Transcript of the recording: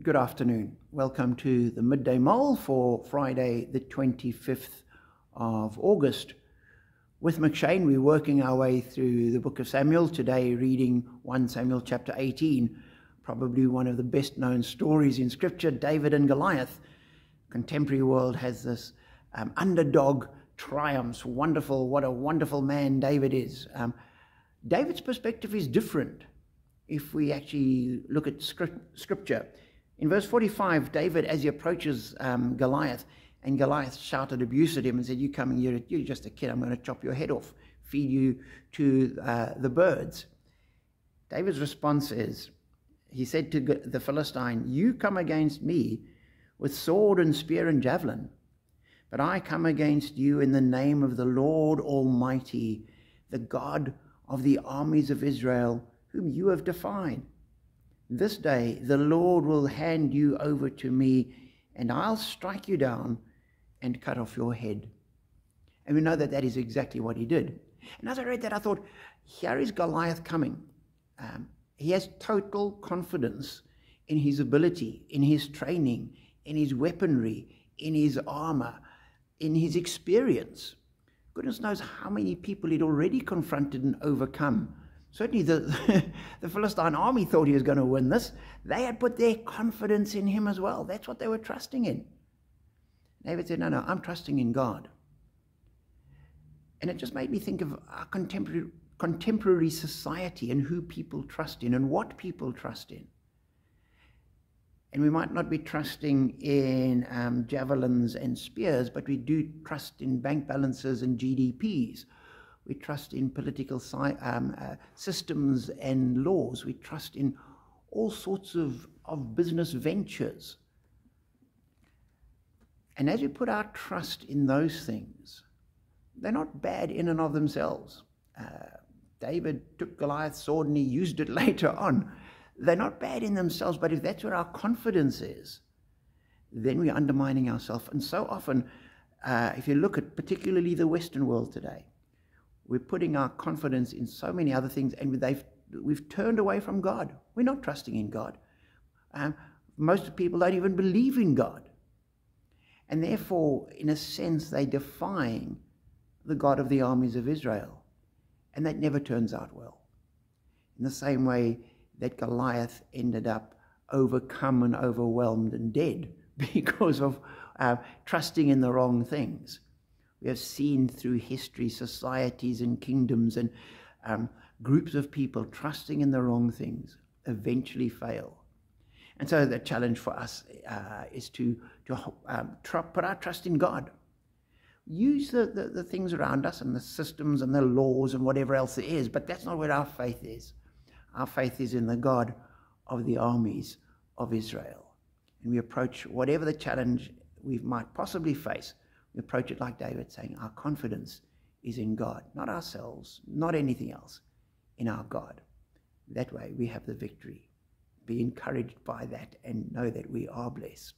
Good afternoon. Welcome to the Midday Mull for Friday the 25th of August. With McShane, we're working our way through the book of Samuel, today reading 1 Samuel chapter 18, probably one of the best known stories in Scripture, David and Goliath. Contemporary world has this underdog triumphs. Wonderful, what a wonderful man David is. David's perspective is different if we actually look at Scripture. In verse 45, David, as he approaches Goliath, and Goliath shouted abuse at him and said, "You coming here, you're just a kid, I'm going to chop your head off, feed you to the birds." David's response is, he said to the Philistine, "You come against me with sword and spear and javelin, but I come against you in the name of the Lord Almighty, the God of the armies of Israel, whom you have defied. This day the Lord will hand you over to me, and I'll strike you down and cut off your head." And we know that that is exactly what he did. And as I read that, I thought, here is Goliath coming. He has total confidence in his ability, in his training, in his weaponry, in his armor, in his experience. Goodness knows how many people he'd already confronted and overcome. Certainly the Philistine army thought he was going to win this. They had put their confidence in him as well. That's what they were trusting in. David said, no, I'm trusting in God. And it just made me think of our contemporary society and who people trust in and what people trust in. And we might not be trusting in javelins and spears, but we do trust in bank balances and GDPs. We trust in political systems and laws. We trust in all sorts of business ventures. And as we put our trust in those things, they're not bad in and of themselves. David took Goliath's sword and he used it later on. They're not bad in themselves, but if that's where our confidence is, then we're undermining ourselves. And so often, if you look at particularly the Western world today, we're putting our confidence in so many other things, and we've turned away from God. We're not trusting in God. Most people don't even believe in God. And therefore, in a sense, they're defying the God of the armies of Israel. And that never turns out well. In the same way that Goliath ended up overcome and overwhelmed and dead because of trusting in the wrong things. We have seen through history, societies and kingdoms and groups of people trusting in the wrong things eventually fail. And so the challenge for us is to put our trust in God. Use the things around us and the systems and the laws and whatever else there is, but that's not where our faith is. Our faith is in the God of the armies of Israel. And we approach whatever the challenge we might possibly face, we approach it like David, saying our confidence is in God, not ourselves, not anything else, in our God. That way we have the victory. Be encouraged by that and know that we are blessed.